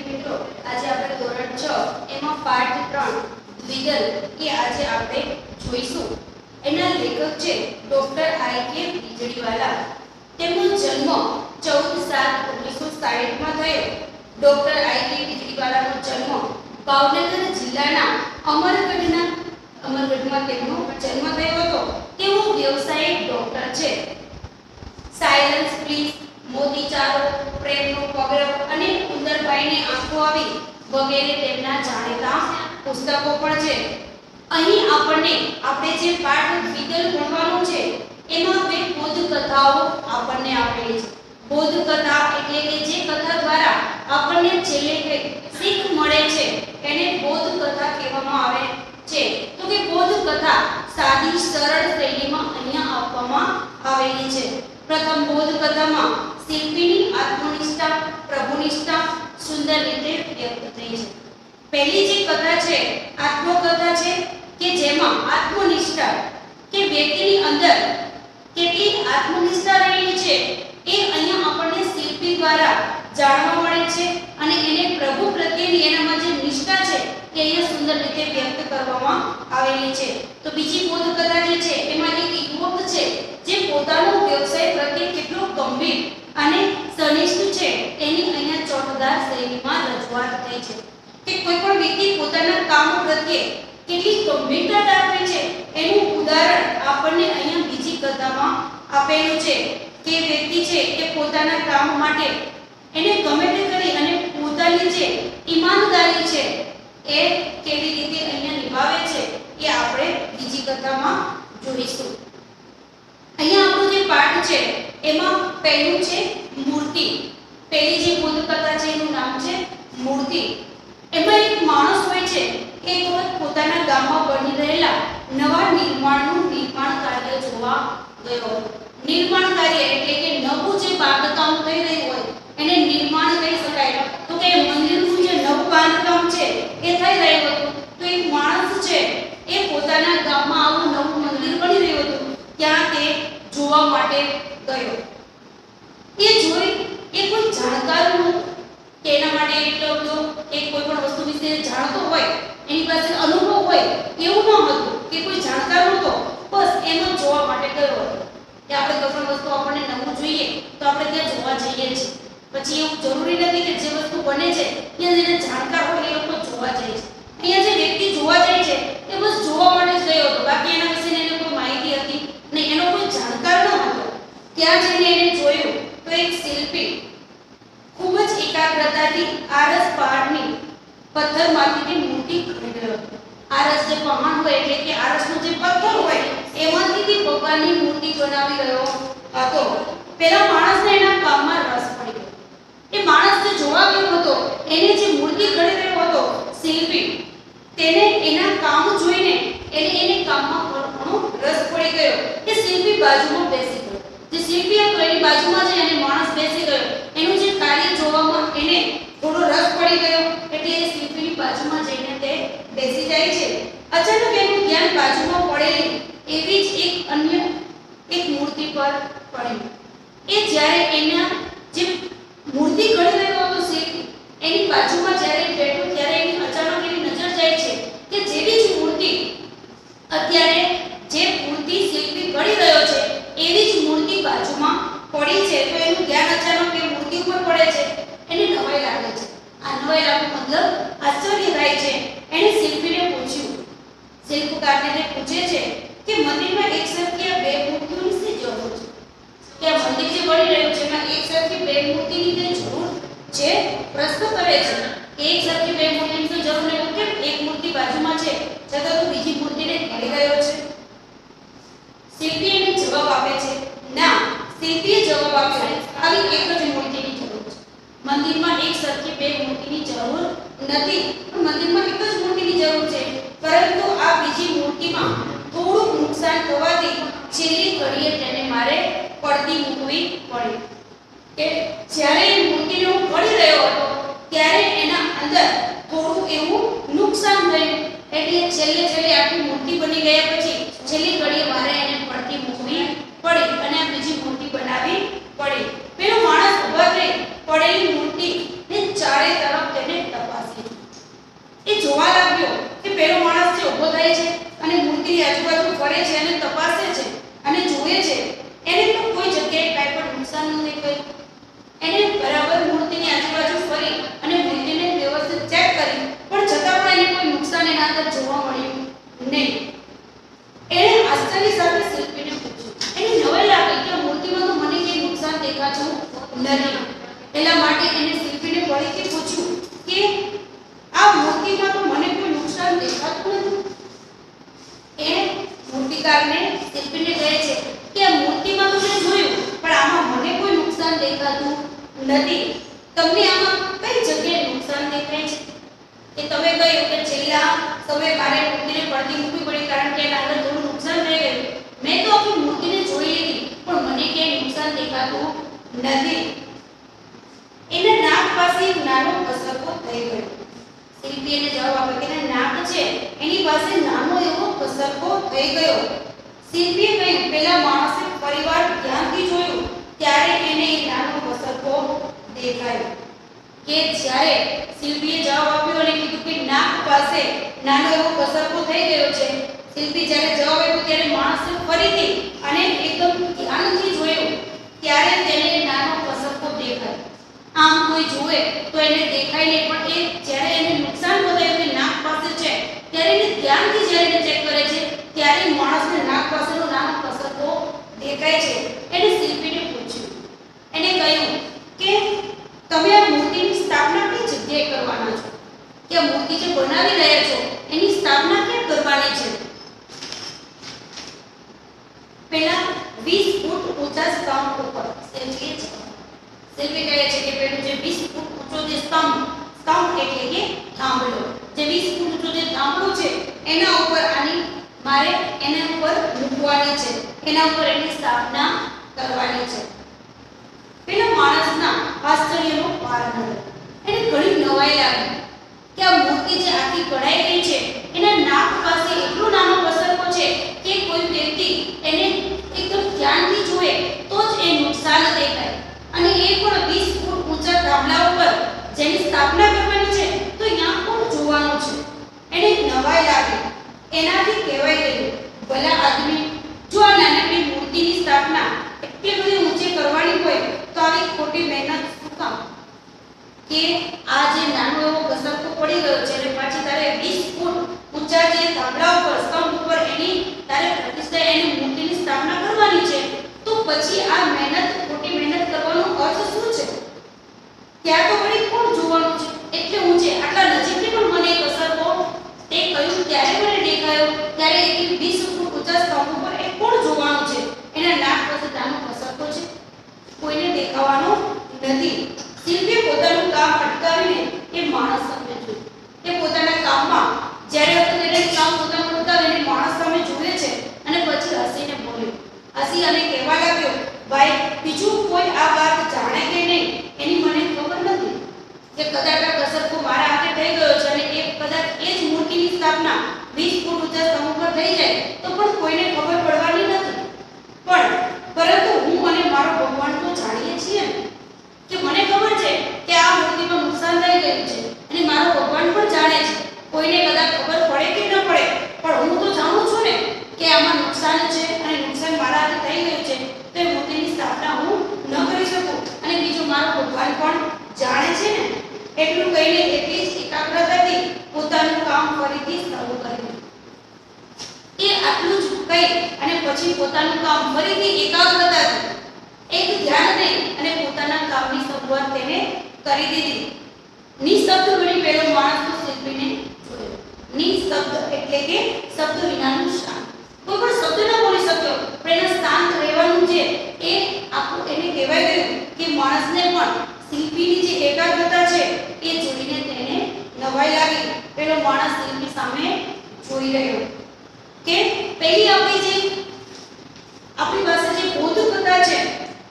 મિત્રો આજે આપણે ધોરણ 6 એમાં પાઠ 3 દ્વિદલ એ આજે આપણે જોઈશું। એના લેખક છે ડોક્ટર આઈ.કે. વીજળીવાલા। તેમનો જન્મ 14/7/1960 માં થયો। ડોક્ટર આઈ.કે. વીજળીવાલાનો જન્મ ભાવનગર જિલ્લાના અમરગઢમાં તેમનો જન્મ થયો હતો। તેઓ વ્યવસાયિક ડોક્ટર છે। સાયલન્સ પ્લીઝ, મોતીચારો, પ્રેમનો પગરવ અને ઉંદરભાઈને આંખો આવી વગેરે તેમના જાણીતા પુસ્તકો પણ છે। અહીં આપણે જે પાઠ દ્વિદલ ભણવાનું છે એમાં બે બોધ કથાઓ આપણને આપેલી છે। બોધ કથા એટલે કે જે કથા દ્વારા આપણને છેલ્લે કઈ શીખ મળે છે એને બોધ કથા કહેવામાં આવે છે। તો કે બોધ કથા સાદી સરળ શૈલીમાં અહીંયા આપવામાં આવેલી છે। પ્રથમ બોધ કથામાં શિલ્પીની આત્મનિષ્ઠા, પ્રભુનિષ્ઠા સુંદર રીતે વ્યક્ત થઈ છે। પહેલી જે કથા છે આત્મકથા છે કે જેમાં આત્મનિષ્ઠા કે વ્યક્તિની અંદર કેટલી આત્મનિષ્ઠા રહેલી છે એ અહીંયા આપણને શિલ્પી દ્વારા જાણવા મળે છે અને એને પ્રભુ પ્રત્યેની એનામાં જે નિષ્ઠા છે એ અહીંયા સુંદર રીતે વ્યક્ત કરવામાં આવેલી છે। તો બીજી બોધ કથા જે છે એમાં એક યુવક છે જે પોતાનો વ્યવસાય પ્રત્યે કેટલો ગંભીર અને સનિષ્ઠ છે એની અહીંયા ચોટદાર શૈલીમાં રજૂઆત થઈ છે કે કોઈ પણ વ્યક્તિ પોતાના કામ પ્રત્યે કેટલી ગંભીરતા દાખવે છે એનું ઉદાહરણ આપણને અહીંયા બીજી કથામાં આપેલું છે કે વ્યક્તિ છે એ પોતાના કામ માટે એને ગમે તે કરી અને પોતાની જે ઈમાનદારી છે એ કેવી રીતે અહીંયા નિભાવે છે એ આપણે બીજી કથામાં જોઈશું। અહીંયા આપણો જે પાઠ છે એમાં પહેલું છે મૂર્તિ। પહેલી જે બોધ કથા છે એનું નામ છે મૂર્તિ। એમાં એક માણસ હોય છે એ એક વખત પોતાના ગામમાં બની રહેલા નવા નિર્માણનું નિર્માણ કાર્ય જોવા ગયો। નિર્માણ કાર્ય એટલે કે નવું જે બાંધકામ થઈ રહ્યું હોય એને નિર્માણ કહી શકાય। તો કે મંદિરનું જે નવું બાંધકામ છે એ થઈ રહ્યું હતું તો એક માણસ છે એ પોતાના ગામમાં આવું નવું મંદિર બની રહ્યું હતું ત્યાં તે જોવા માટે ગયો। એ જોઈ એ કોઈ જાણકાર નહોતો કે એના માટે એટલો બધો કે કોઈ પણ વસ્તુ વિશે જાણતો હોય એની પાસે અનુભવ હોય એવું ન હતું કે કોઈ જાણકાર નહોતો, બસ એમ જ જોવા માટે ગયો હતો કે આપણે કોઈ પણ વસ્તુ આપણને નવું જોઈએ તો આપણે ત્યાં જોવા જઈએ છીએ। પછી એવું જરૂરી નથી કે જે વસ્તુ બને છે ત્યાં જેને જાણકાર હોય એ લોકો જોવા જાય છે। અહીંયા જે વ્યક્તિ જોવા જાય છે એ બસ જોવા માટે જ ગયો હતો, બાકી એના વિશે એને કોઈ માહિતી હતી નહીં, એનો કોઈ જાણકાર ન હતો। ત્યાં જઈને એને જોયું તો એક શિલ્પી ખૂબ જ એકાગ્રતાથી આરસ પહાડની પથ્થરમાંથી મૂર્તિ ઘડી રહ્યો હતો। આરસ જે પહાડ હોય એટલે કે આરસનો જે પથ્થર હોય એમાંથી ભગવાનની મૂર્તિ બનાવી રહ્યો હતો। પેલા માણસને એના કામમાં રસ પડી ગયો। એ માણસ જે જોવા ગયો હતો એને જે મૂર્તિ ઘડી રહ્યો હતો શિલ્પી, તેને એના કામ જોઈને એને કામમાં ઘણો રસ પડી ગયો। એ શિલ્પી બાજુમાં બેસી ગયો। જે શિલ્પી હતો એની બાજુમાં જ એને માણસ બેસી ગયો। એનું જે કાર્ય જોવામાં એને થોડો રસ પડી ગયો એટલે એ શિલ્પીની બાજુમાં જઈને તે બેસી જાય છે। અચાનક એનું ધ્યાન બાજુમાં પડેલી એવી જ એક મૂર્તિ પર પડ્યું। એ જ્યારે એના જે મૂર્તિ ઘડી રહ્યો હતો શિલ્પી એની બાજુમાં જ્યારે બેઠો ત્યારે એની અચાનક એની નજર જાય છે કે જેવી જ મૂર્તિ અત્યારે જે મૂર્તિ શિલ્પી ઘડી રહ્યો છે એવી જ મૂર્તિ બાજુમાં પડી છે। તો એનું ધ્યાન અચાનક એ મૂર્તિ ઉપર પડે છે, એને નવાઈ લાગે છે। આ નવાઈ લાગવું મતલબ આશ્ચર્ય થાય છે। એને શિલ્પીને પૂછ્યું, શિલ્પકારને પૂછે છે કે મંદિરમાં એક સરખી બે મૂર્તિઓની શી જરૂર છે? કે આ મંદિર જે બની રહ્યું છે એમાં એક સરખી બે મૂર્તિની તે જરૂર છે? પ્રશ્ન કરે છે એક સરખી બે મૂર્તિની તો જરૂર નથી, કેમ એક મૂર્તિ બાજુમાં છે છતાં તું બીજી મૂર્તિને ઘડી રહ્યો છે? શિલ્પી એને જવાબ આપે છે, ના, શિલ્પીએ જવાબ આપ્યો, ખાલી એક જ મૂર્તિની જરૂર છે। મંદિરમાં એક સરખી બે મૂર્તિની જરૂર નથી, પણ મંદિરમાં એક જ મૂર્તિની જરૂર છે, પરંતુ આ બીજી મૂર્તિમાં થોડું નુકસાન થવાથી છેલ્લી ઘડીએ તેને મારે પડતી મૂકવી પડી। કે જ્યારે એ મૂર્તિને હું ઘડી રહ્યો હતો ત્યારે એના અંદર થોડું એવું નુકસાન થયું એટલે છેલ્લે આખી મૂર્તિ બની ગયા પછી છેલ્લી ઘડીએ મારે એને પડતી મૂકવી પડી અને આ બીજી મૂર્તિ બનાવવી પડી। પેલો માણસ ઊભો થઈ પડેલી મૂર્તિને ચારે તરફ તેને અંદર જોવા મળ્યું નહીં. એણે આશ્ચર્ય સાથે શિલ્પીને પૂછ્યું. એને નવાઈ લાગી કે મૂર્તિમાં તો મને કંઈ નુકસાન દેખાતું નથી. એટલા માટે એને શિલ્પીને ફરીથી પૂછ્યું કે આ મૂર્તિમાં તો મને કોઈ નુકસાન દેખાતું નથી. એ મૂર્તિકારને શિલ્પીને કહે છે કે આ મૂર્તિમાં તો મેં જોયું, પણ આમાં મને કોઈ નુકસાન દેખાતું નથી. તમને આમાં કઈ જગ્યાએ નુકસાન દેખાય છે? કે તમે કહ્યું કે છેલ્લા સમયે મારે મૂર્તિને પડતી મૂકવી પડી કારણ કે એના અંદર થોડું નુકસાન થઈ ગયું. મેં તો આખી મૂર્તિને જોઈ લીધી, પણ મને ક્યાંય નુકસાન દેખાતું નથી. એના નાક પાસે એક નાનો કસરકો થઈ ગયો. શિલ્પી એને જવાબ આપ્યો કે એના નાક છે એની પાસે નાનો એવો કસરકો થઈ ગયો. શિલ્પીએ કહ્યું, પેલા માણસે પરિવાર ધ્યાનથી જોયું ત્યારે એને એક નાનો કસરકો દેખાયો. કે જ્યારે શિલ્પીએ જવાબ આપ્યો અને કીધું કે નાક પાસે નાનો એવો કસરકો થઈ ગયો છે, શિલ્પી જ્યારે જવાબ આપ્યો ત્યારે માણસે ફરીથી અને એકદમ ધ્યાનથી જોયું ત્યારે તેને નાનો કસરકો દેખાયો. આમ કોઈ જુએ તો એને દેખાય નહીં, પણ એ જ્યારે એને નુકસાન બતાવ્યું કે નાક પાસે છે ત્યારે એને ધ્યાનથી જ્યારે એને ચેક કરે છે ત્યારે માણસને નાક પાસેનો નાનો કસરકો દેખાય છે. એને શિલ્પીને પૂછ્યું. એને કહ્યું કે તમે આ મૂર્તિની સ્થાપના કઈ જગ્યાએ કરવાના છો? કે આ મૂર્તિ જે બનાવી રહ્યા છો એની સ્થાપના ક્યાં કરવાની છે? પહેલા 20 ફૂટ ઊંચા સ્તંભ ઉપર શિલ્પી કહે છે કે પેલું જે 20 ફૂટ ઊંચો જે સ્તંભ એટલે કે થાંભલો, જે 20 ફૂટ ઊંચો જે થાંભલો છે એના ઉપર મારે એના ઉપર મૂકવાની છે, એના ઉપર એની સ્થાપના કરવાની છે. પેલા માણસના આશ્ચર્યનો પાર ન રહ્યો. એને ઘણી નવાઈ લાગી કે આ મૂર્તિ જે આખી ઘડાઈ ગઈ છે એના નાક પાસે એટલો નાનો કસરકો છે કે કોઈ વ્યક્તિ એને એકદમ ધ્યાનથી જુએ તો જ એ નુકસાન દેખાય. અને એ પણ 20 ફૂટ ઊંચા થાંભલા ઉપર જેની સ્થાપના કરવાની છે તો અહીંયા કોણ જોવાનું છે? એને નવાઈ લાગી. એનાથી કહેવાય ગયું, ભલા આદમી, જો આ નાનકડી મૂર્તિની સ્થાપના એટલી બધી ઊંચી કરવાની હોય તો આવી ખોટી મહેનત શું કામ? કે આ જે નાનો એવો કસરકો પડી ગયો છે અને પાછી તારે 20 ફૂટ ઊંચા જે થાંભલા ઉપર સ્તંભ ઉપર એની તારે પ્રતિષ્ઠા એની મૂર્તિની સ્થાપના કરવાની છે, તો પછી આ ખોટી મહેનત કરવાનો અર્થ શું છે? ત્યાં તો વળી કોણ જોવાનું છે? એટલે ઊંચે આટલા નજીકથી પણ મને કસરકો તે કહ્યું ત્યારે મને દેખાયો ત્યારે એ 20 ફૂટ ઊંચા સ્તંભ ઉપર એ કોણ જોવાનું છે? એના નાક પાસે નાનો કસરકો છે, કોઈને દેખાવાનો નથી. શિલ્પીએ પોતાનું કામ અટકાવીને એ માણસ સામે જોયું. એ પોતાના કામમાં જ્યારે તેને કામ પોતાનું અટકાવીને માણસ સામે જુએ છે અને પછી હસીને બોલ્યો. હસી અને કહેવા લાગ્યો, ભાઈ, બીજું કોઈ આ વાત જાણે કે નહીં એની મને ખબર નથી. કે કદાચ આ કસરકો મારા હાથે થઈ ગયો છે અને એ કદાચ એ જ મૂર્તિની સ્થાપના 20 ફૂટ ઊંચા સ્તંભ ઉપર થઈ જાય તો પણ કોઈને ખબર પડવાની નથી. પરંતુ હું અને મારો ભગવાન તો જાણીએ છીએ ને કે મને ખબર છે કે આ મૂર્તિમાં નુકસાન થઈ ગયું છે અને મારો ભગવાન પણ જાણે છે. કોઈને કદાચ ખબર પડે કે ન પડે, પણ હું તો જાણું છું ને કે આમાં નુકસાન છે અને નુકસાન મારા હાથે થઈ ગયું છે તો એ મૂર્તિની સ્થાપના હું ન કરી શકું. અને બીજું મારો ભગવાન પણ જાણે છે ને. એટલું કહીને એટલી જ એકાગ્રતાથી પોતાનું કામ ફરીથી શરૂ કર્યું. એ આટલું જ કહી અને પછી પોતાનું કામ ફરીથી એકાગ્રતાથી એક ધ્યાન દઈ અને પોતાના કામની શરૂઆત તેને કરી દીધી. નિશબ્દ બની પેલો માણસ તો શિલ્પીને જોયો. નિશબ્દ એટલે કે શબ્દ વિનાનું શાંત. કોઈ પણ શબ્દ ન બોલી શક્યો પણ એના શાંત રહેવાનું છે એ આખું એને કહેવાય ગયું કે માણસને પણ શિલ્પીની જે એકાગ્રતા છે એ જોઈને તેને નવાઈ લાગી. પેલો માણસ શિલ્પી સામે જોઈ રહ્યો કે પહેલી આપણી પાસે જે બૌદ્ધ કથા છે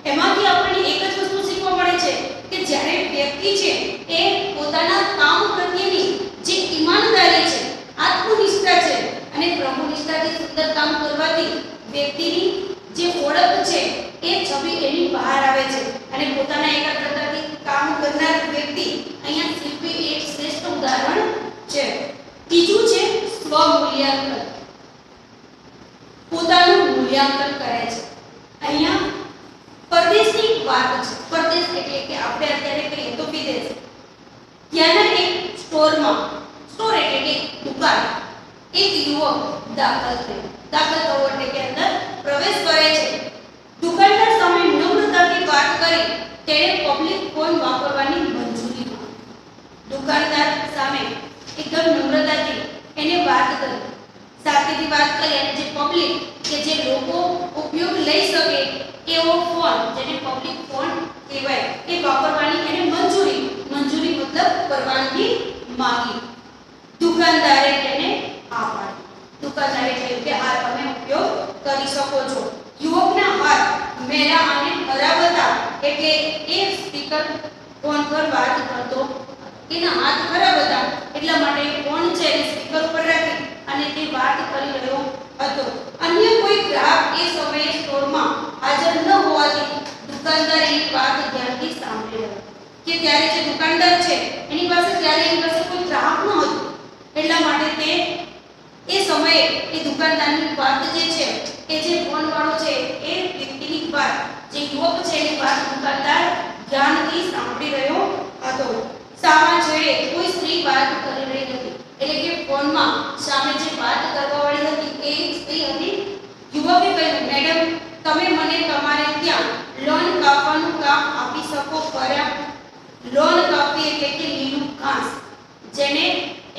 એમાંથી આપણને એક જ વસ્તુ શીખવા મળે છે કે જ્યારે વ્યક્તિ છે એ પોતાના કામ પ્રત્યેની જે ઈમાનદારી છે, આત્મનિષ્ઠા છે અને બ્રહ્મનિષ્ઠાથી સુંદર કામ કરવાથી વ્યક્તિની જે ઓળખ છે એ છબી એની બહાર આવે છે. અને પોતાના એકાગ્રતાથી કામ કરનાર વ્યક્તિ અહીંયા શિલ્પી એક શ્રેષ્ઠ ઉદાહરણ છે. બીજું છે સ્વમૂલ્યાંકન. પોતાનું મૂલ્યાંકન કરે છે. અહીંયા પરદેશની વાત છે. પરદેશ એટલે કે આપણે અત્યારે કહીએ તો વિદેશ. ત્યાંના એક સ્ટોર એટલે કે દુકાન દાખલ થયો. દાખલ થવો એટલે કે અંદર પ્રવેશ કરે છે. દુકાનદાર સામે નમ્રતાથી વાત કરી તેણે પબ્લિક ફોન વાપરવાની મંજૂરી માંગી. દુકાનદાર સામે એકદમ નમ્રતાથી એને વાત કરી, શાંતિથી વાત કરી અને જે પબ્લિક કે જે લોકો ઉપયોગ લઈ શકે એવો ફોન, જેને પબ્લિક ફોન કહેવાય, એ વાપરવાની એને મંજૂરી મતલબ પરવાનગી માંગી. દુકાનદારે તેને આ પાડી. દુકાનદારે કહ્યું કે આ તમે ઉપયોગ કરી શકો છો. યુવકના હાથ મેલા અને ખરાબ હતા એટલે એ સ્પીકર ફોન પર વાત કરતો. એના હાથ ખરાબ હતા એટલા માટે ફોન છે એ સ્પીકર ઉપર રાખી અને તે વાત કરી રહ્યો હતો. અન્ય કોઈ ગ્રાહક એ સમયે સ્ટોરમાં હાજર ન હોવાથી દુકાનદાર એની વાત ધ્યાનથી સાંભળી રહ્યો કે ત્યારે જે દુકાનદાર છે એની પાસે કોઈ ગ્રાહક ન હતો એટલા માટે તે એ સમયે એ દુકાનદારની વાત જે છે એ જે ફોન વાળો છે એ વ્યક્તિની વાત, જે યુવક છે એની વાત દુકાનદાર ધ્યાનથી સાંભળી રહ્યો હતો. સામા છેડે કોઈ સ્ત્રી વાત કરી રહી હતી, એટલે કે ફોનમાં સામે જે વાત કરવા વાળી હતી એ સ્ત્રી હતી. યુવકે કહ્યું, મેડમ તમે મને તમારે ત્યાં લોન કાપવાનું કામ આપી શકો ખરા? લોન કાપવી એટલે કે લીલું ઘાસ, જેને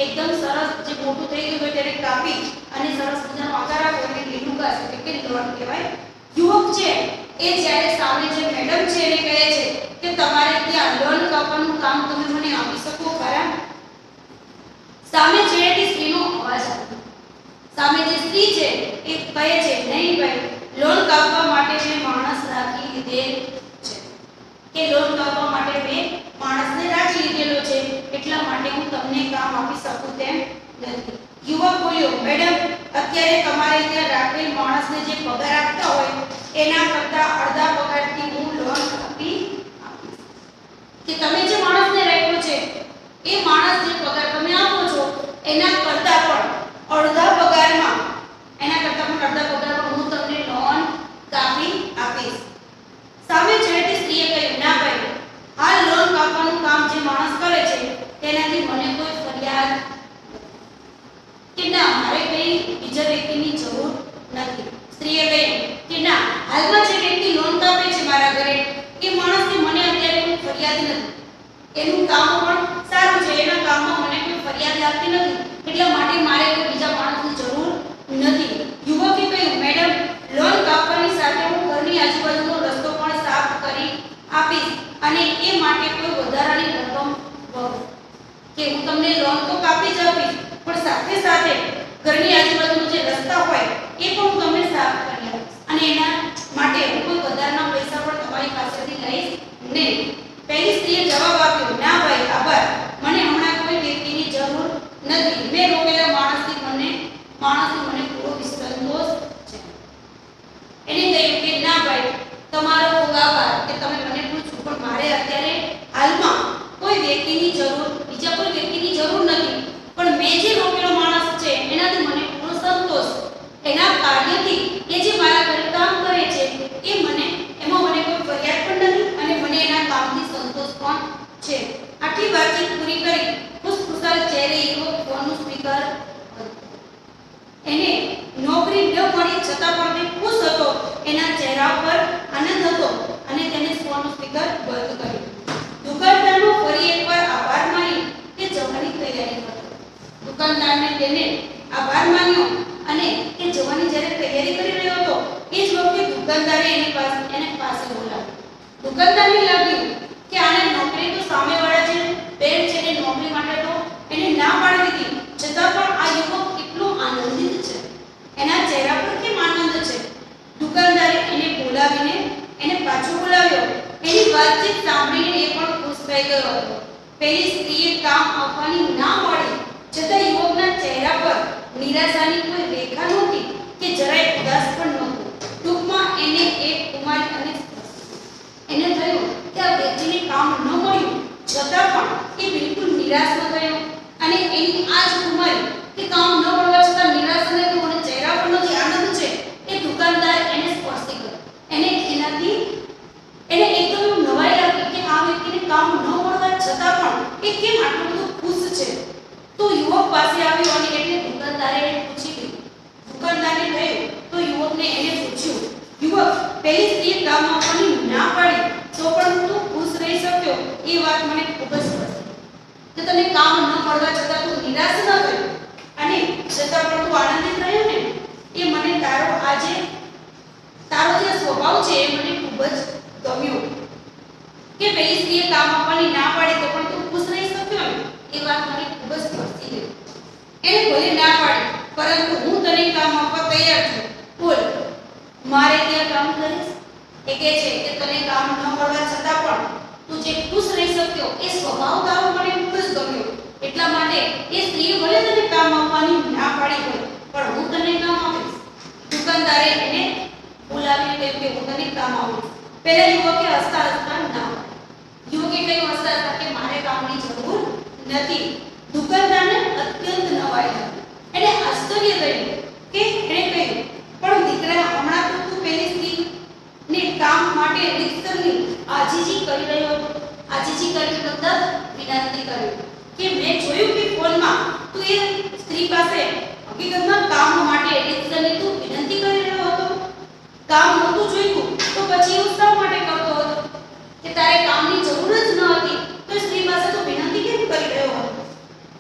એકદમ સરસ જે મોટું થઈ ગયું હોય તેને કાપી અને સરસ મજાનો આકાર આપો એટલે લીલું ઘાસ એટલે કે લોન કહેવાય. યુવક છે એ જ્યારે સામે જે મેડમ છે એને કહે છે કે તમારે ત્યાં લોન કાપવાનું કામ તમે મને આપી શકો ખરા? સામે છેડેથી સ્ત્રીનો અવાજ આવ્યો. સામે જે સ્ત્રી છે એ કહે છે, નહીં ભાઈ, લોન કાપવા માટે મેં માણસ રાખી લીધેલ છે, કે લોન કાપવા માટે મેં માણસને રાખી લીધેલો છે એટલા માટે હું તમને કામ આપી શકું તેમ નથી. યુવક બોલ્યો, મેડમ અત્યારે તમારે ત્યાં રાખેલ માણસને જે પગાર આપતા હોય એના કરતા અડધા પગારથી હું લોન આપી આપીશ. કે તમે જે માણસને રાખ્યો છે એ માણસ જે પગાર તમે આપો છો એના કરતા પણ અડધા પગારમાં હું તમને લોન કાપી આપીશ. સામે છેડેથી સ્ત્રીએ કહ્યું, ના ભાઈ, હાલ લોન કાપવાનું કામ જે માણસ કરે છે તેનાથી મને કોઈ ફરિયાદ કે ના, મારે કઈ બીજા વ્યક્તિની જરૂર નથી. સ્ત્રીએ કહ્યું કે ના, હાલમાં જે વ્યક્તિ લોન કાપે છે મારા ઘરે એ માણસની મને અત્યારે કોઈ ફરિયાદ નથી. એનું કામ પણ સારું છે, એના કામમાં મને કોઈ ફરિયાદ લાગતી નથી એટલા માટે મારે કોઈ બીજા માણસની જરૂર નથી. યુવકે કહ્યું, મેડમ લોન કાપવાની સાથે હું ઘરની આજુબાજુનો રસ્તો પણ સાફ કરી આપીશ અને એ માટે કોઈ વધારાની રકમ કે હું તમને લોન તો કાપી જ આપીશ પણ સાથે સાથે ઘરની આજુબાજુનો જે રસ્તા હોય એ પણ હું તમને સાફ કરી આપીશ અને એના માટે હું કોઈ વધારાના પૈસા પણ તમારી પાસેથી લઈશ નહીં. પહેલી સ્ત્રીએ જવાબ આપ્યો, ના ભાઈ, આભાર, મને હમણાં કોઈ વ્યક્તિની જરૂર નથી. મેં રોકેલા માણસથી મને પૂરો વિશ્વાસ છે. એને કહ્યું કે ના ભાઈ, તમારો ખૂબ આભાર કે તમે મને પૂછ્યું, પણ મારે અત્યારે હાલમાં કોઈ વ્યક્તિની જરૂર, બીજા કોઈ વ્યક્તિની જરૂર નથી. પણ મેં જે રોકેલો માણસ છે એનાથી મને પૂરો સંતોષ, એના કાર્યથી એ જે મારા ઘરે કામ કરે છે એમાં મને કોઈ ફરિયાદ પણ નથી અને મને એના કામથી સંતોષ પણ છે. આટલી વાતચીત પૂરી કરી ખુશખુશાલ ચહેરે યુવક ફોનનું સ્પીકર, એને નોકરી ન મળી છતાં પણ તે ખુશ હતો, એના ચહેરા પર આનંદ હતો અને તેને ફોનનું સ્પીકર બંધ કર્યું. દુકાનદારનો ફરી એકવાર આભાર માની તે જવાની તૈયારી કરતો. દુકાનદારને તેને આભાર માન્યો અને તે જવાની જ્યારે તૈયારી કરી રહ્યો હતો એ જ વખતે દુકાનદારે એને પાસે બોલાવ્યો. દુકાનદારને લાગ્યું કે આને નોકરી તો સામેવાળા જે બેન છે એને નોકરી માટે તો એને ના પાડી દીધી, છતાં પણ આ યુવક કેટલો આનંદિત છે, એના ચહેરા પર કેમ આનંદ છે. દુકાનદારે એને બોલાવીને એને પાછો બોલાવ્યો. એની વાતચીત સાંભળીને એ પણ ખુશ થઈ ગયો હતો. પેલી સ્ત્રીએ કામ આપવાની ના પાડી છતાં યુવકના ચહેરા પર નિરાશાની કોઈ રેખા નહોતી કે જરાય ઉદાસ પણ નહોતું. ટૂંકમાં એને એક કુમારી અને એને થયું કે આ વ્યક્તિને કામ ન મળ્યું છતાં પણ એ બિલકુલ નિરાશ ન થયો અને એની આ જ કુમારી કે કામ ન મળવા છતાં નિરાશ ન થયો અને ચહેરા પરનો જે આનંદ છે એ દુકાનદાર એને સ્પર્શી ગયો. એને એકદમ નવાઈ લાગી કે આ વ્યક્તિને કામ ન મળવા છતાં પણ એ કેમ આટલું બધું ખુશ છે. તો યુવક પાસે આવ્યો અને એટલે દુકાનદારે એને પૂછી લીધું, દુકાનદારને થયું તો યુવકને એને પૂછ્યું, યુવક, પેલી સ્ત્રીએ કામ આપવાની ના પાડી તો પણ તું ખુશ રહી શક્યો, એ વાત મને ખૂબ જ ગમી. કે તને કામ ન મળવા છતાં તું નિરાશ ન થયો અને છતાં પણ તું આનંદિત રહ્યો ને, એ મને તારો જે સ્વભાવ છે એ મને ખૂબ જ ગમ્યો. કે પેલી સ્ત્રીએ કામ આપવાની ના પાડી તો પણ તું ખુશ રહી શક્યો ને, એ વાત મને ખૂબ જ સ્પર્શી ગઈ. એને ભલે ના પાડી, પરંતુ હું તને કામ આપવા તૈયાર છું. બોલ, મારે ત્યાં કામ કરીશ? એ કહે છે કે તને કામ ન મળવા છતાં પણ તું જે ખુશ રહી શક્યો એ સ્વભાવ તારો મને ખૂબ જ ગમ્યો. એટલા માટે એ સ્ત્રીએ ભલે તને કામ આપવાની ના પાડી હોય પણ હું તને કામ આપીશ. દુકાનદારે એને બોલાવીને કહ્યું કે હું તને કામ આપીશ. પહેલા યુવકે હસતા હસતા ના પાડી. યુવકે કહ્યું હસતા હસતા કે મારે કામની જરૂર નથી. દુકાનદારને અત્યંત નવાઈ લાગી. એને આશ્ચર્ય થયું કે એણે કહ્યું, પણ દીકરા, હમણાં તો તું પેલી સ્ત્રીને કામ માટે રીતસરની આજીજી કરી રહ્યો હતો. આજીજી કરી મતલબ વિનંતી કરી. કે મેં જોયું કે ફોનમાં તું એ સ્ત્રી પાસે હકીકતમાં કામ માટે રીતસરની તું વિનંતી કરી રહ્યો હતો. કામ નહોતું જોઈતું તો પછી એવું શા માટે કરતો હતો? કે તારે કામની જરૂર જ ન હતી તો સ્ત્રી પાસે તો વિનંતી કેમ કરી રહ્યો હતો?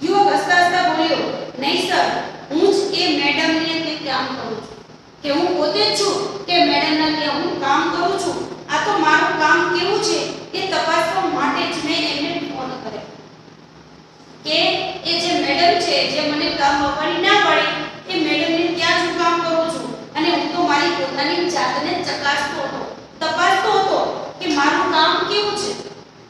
યુવક હસતા હસતા બોલ્યો, નહીં સર, હું જ એ મેડમને ત્યાં કામ કરું છું. કે હું પોતે જ છું કે મેડમના ત્યાં હું કામ કરું છું. આ તો મારું કામ કેવું છે એ તપાસવા માટે જ મેં એમને ફોન કર્યો. કે એ જે મેડમ છે જે મને કામ આપવાની ના પાડી એ મેડમને ત્યાં જ હું કામ કરું છું. અને હું તો મારી પોતાની જાતને ચકાસતો હતો, તપાસતો હતો કે મારું કામ કેવું છે.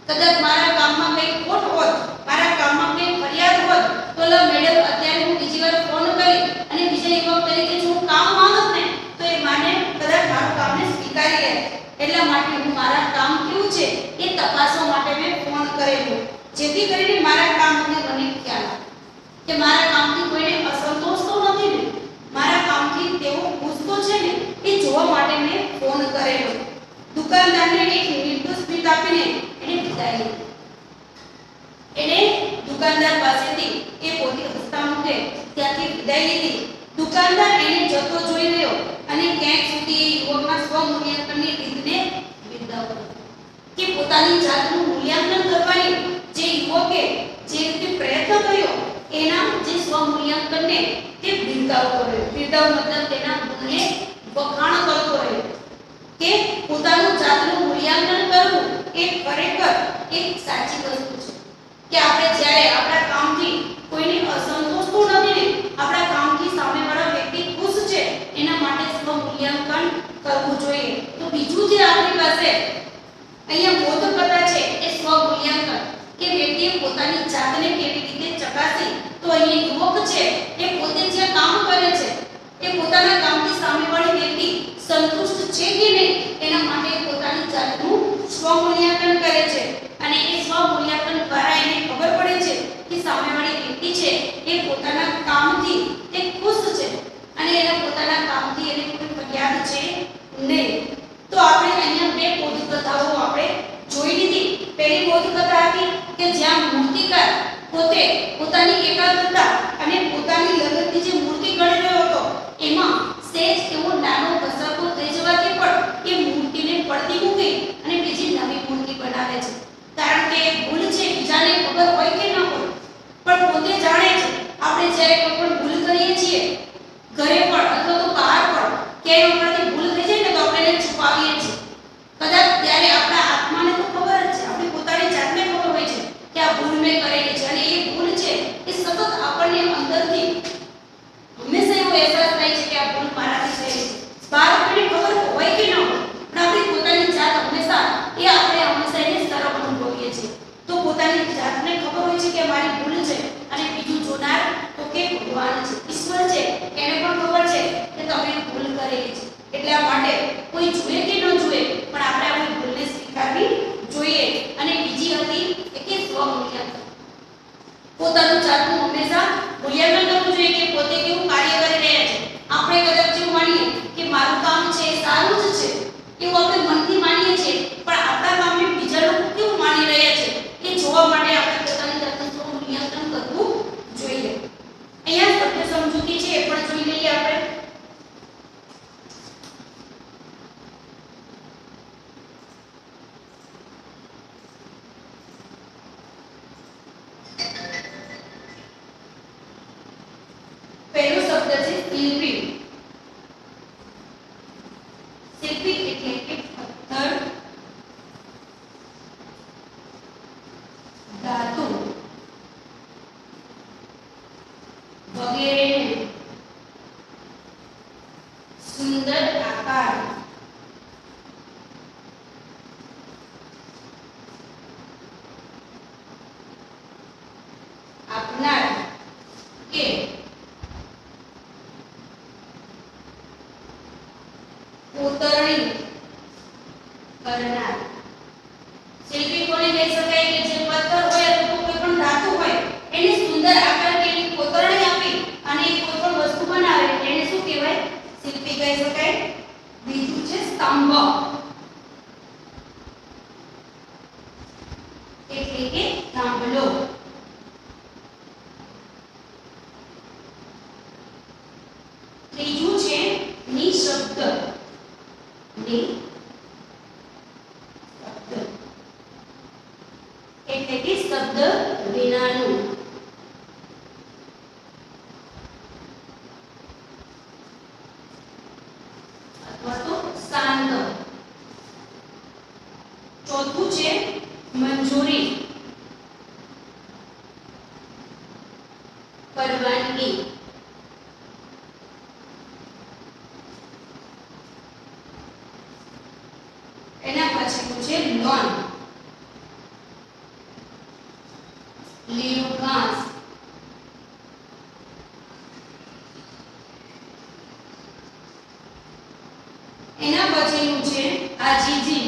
કદાચ મારા કામમાં કંઈ ખોટ હોત, મારા કામમાં કંઈ ફરિયાદ હોત તો લો મેડમ અત્યારે હું બીજી વાર ફોન કરી અને બીજા યુવક તરીકે જો હું કામ માંગત ને તો એ માને કદાચ મારું કામને સ્વીકારી લે. એટલા માટે હું મારા કામ કેવું છે એ તપાસવા માટે મેં ફોન કરેલો, જેથી કરીને મારા કામ અંગે મને ખ્યાલ આવે કે મારા કામથી કોઈને અસંતોષ તો નથી ને, મારા કામથી તેઓ ખુશ તો છે ને, એ જોવા માટે મેં ફોન કરેલો. દુકાનદારને એક નિર્દોષ સ્મિત આપીને એને વિદાય લીધી. એને દુકાનદાર પાસેથી એ પોતે હસતા મુખે ત્યાંથી વિદાય લીધી. દુકાનદાર એને જતો જોઈ રહ્યો અને ક્યાંક સુધી એ યુવકના સ્વમૂલ્યાંકનની રીતને બિરદાવતો કે પોતાની જાતનું મૂલ્યાંકન કરવાની જે યુવકે જે રીતે પ્રયત્ન કર્યો એના જે સ્વમૂલ્યાંકનને તે બિરદાવતો રહ્યો. બિરદાવ મતલબ તેના ગુણને વખાણ કરતો રહ્યો કે પોતાનું જાતનું મૂલ્યાંકન કરવું એ ખરેખર એક સાચી વસ્તુ છે. કે આપણે જ્યારે આપણા કામથી કોઈને અસંતોષ તો નથી ને, આપણા કામથી સામેવાળા વ્યક્તિ ખુશ છે એના માટે સ્વમૂલ્યાંકન કરવું જોઈએ. તો બીજું જે આપણી પાસે અહીંયા બોધકથા છે એ સ્વમૂલ્યાંકન, કે વ્યક્તિએ પોતાની જાતને કેવી રીતે ચકાસી. તો અહીંયા યુવક છે એ પોતે જે કામ કરે છે એ પોતાના કામથી સામેવાળી વ્યક્તિ સંતુષ્ટ છે કે નહીં એના માટે પોતાની જાતનું સ્વમૂલ્યાંકન કરે છે. અને એ સ્વમૂલ્યાંકન દ્વારા એને ખબર પડે છે કે સામેવાળી વ્યક્તિ છે એ પોતાના કામથી તે ખુશ છે અને એના પોતાના કામથી એને કોઈ ફરિયાદ છે નહીં. તો આપણે અહીંયા બે બોધકથાઓ આપણે જોઈ લીધી. પહેલી બોધકથા હતી કે જ્યાં મૂર્તિકાર પોતે પોતાની એકાગ્રતા અને પોતાની લગનથી જે મૂર્તિ ઘડી રહ્યો હતો એમાં સહેજ એવો નાનો ઘસાકો થઈ જવાથી પણ એ મૂર્તિને પડતી મૂકી અને બીજી નવી મૂર્તિ બનાવે છે. કારણ કે ભૂલ છે બીજાને ખબર હોય કે ન હોય પણ પોતે જાણે છે. આપણે જ્યારે કોઈ પણ ભૂલ કરીએ છીએ ઘરે પણ અથવા તો બહાર પણ ક્યાંય આપણાથી ભૂલ થઈ જાય ને તો આપણે એને છુપાવીએ છીએ. કદાચ ત્યારે આપણા આત્માને તો ખબર જ છે, આપણી પોતાની જાતને ખબર હોય છે કે આ ભૂલ મેં કરેલી છે અને એ ભૂલ છે એ સતત આપણને અંદરથી હંમેશા એવો અહેસાસ થાય છે કે આ ભૂલ મારાથી થઈ છે. બહાર આપણને ખબર હોય કે ન હોય પણ આપણી પોતાની જાત હંમેશા એને સરળ અનુભવીએ છીએ. તો પોતાની જાતને ખબર હોય છે કે મારી ભૂલ છે અને બીજું જોનાર તો કે ભગવાન છે, ઈશ્વર છે, એને પણ ખબર છે કે તમે ભૂલ કરેલી છે. એટલા માટે કોઈ જુએ કે ન જુએ પણ આપણે આપણી ભૂલને સ્વીકારવી જોઈએ. અને બીજી હતી કે સ્વમૂલ્યાંકન, પોતાનું જાતનું હંમેશા મૂલ્યાંકન કરવું જોઈએ કે પોતે કેવું કાર્ય કરી રહ્યા છે. આપણે કદાચ એવું માનીએ કે મારું કામ છે સારું જ છે એવું આપણે મનથી માનીએ છીએ પણ આપણા કામને બીજા લોકો કેવું માની રહ્યા છે એ જોવા માટે આપણે પોતાની જાતનું સ્વમૂલ્યાંકન કરવું જોઈએ. અહીંયા સત્ય સમજૂતી છે એ પણ જોઈ લઈએ આપણે પછી શિલ્પી. શિલ્પી એટલે કે પથ્થર, ધાતુ વગેરેને સુંદર આકાર આપનાર કે કોતરણી કરનાર. શિલ્પી કોને કહી શકાય કે જે પથ્થર હોય અથવા કોઈ પણ ધાતુ હોય એને સુંદર આકાર કે એની કોતરણી આપી અને એક કોઈ પણ વસ્તુ બનાવે એને શું કહેવાય? શિલ્પી કહી શકાય. બીજું છે સ્તંભ એટલે કે થાંભલો. ત્રીજું છે નિશબ્દ. નિશબ્દ એટલે કે શબ્દ વિનાનું. અથવા તો શાંત. ચોથું છે મંજૂરી, પરવાનગી. એના પછીનું છે લોન, લીલું ઘાસ. એના પછીનું છે આજીજી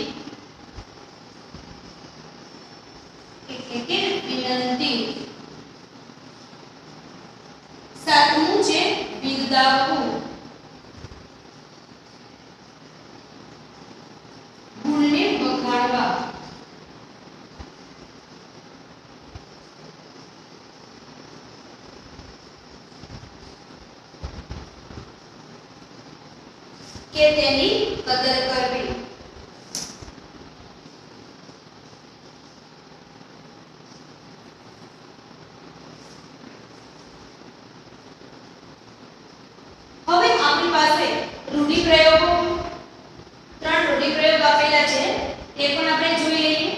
એટલે કે વિનંતી. સાતમું છે બિરદાવવું, ગુણને વખાણવા. કે તેની કદર કરવી. હવે આપણી પાસે રૂઢિપ્રયોગો, 3 રૂઢિપ્રયોગ આપેલા છે તે પણ આપણે જોઈ લઈએ.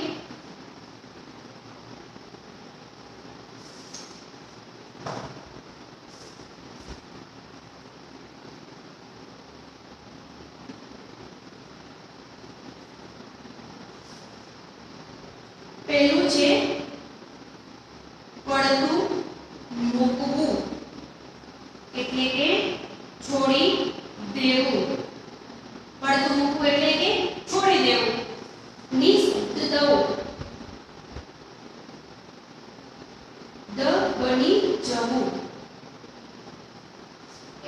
પહેલું છે પડતું મૂકવું એટલે કે છોડી દેવું. પડતું મૂકવું એટલે કે છોડી દેવું. નિસ્તવ દ બની જવું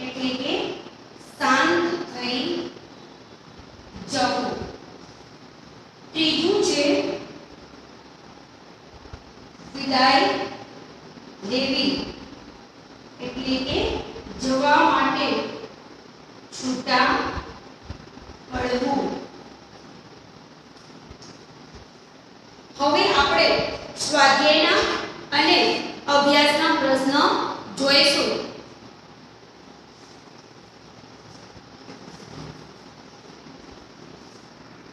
એટલે કે શાંત થઈ જવું. ત્રીજું છે વિદાય લેવી એટલે કે જવા માટે છૂટા પડવું. હવે આપણે સ્વાધ્યાયના અને અભ્યાસના પ્રશ્ન જોઈશું.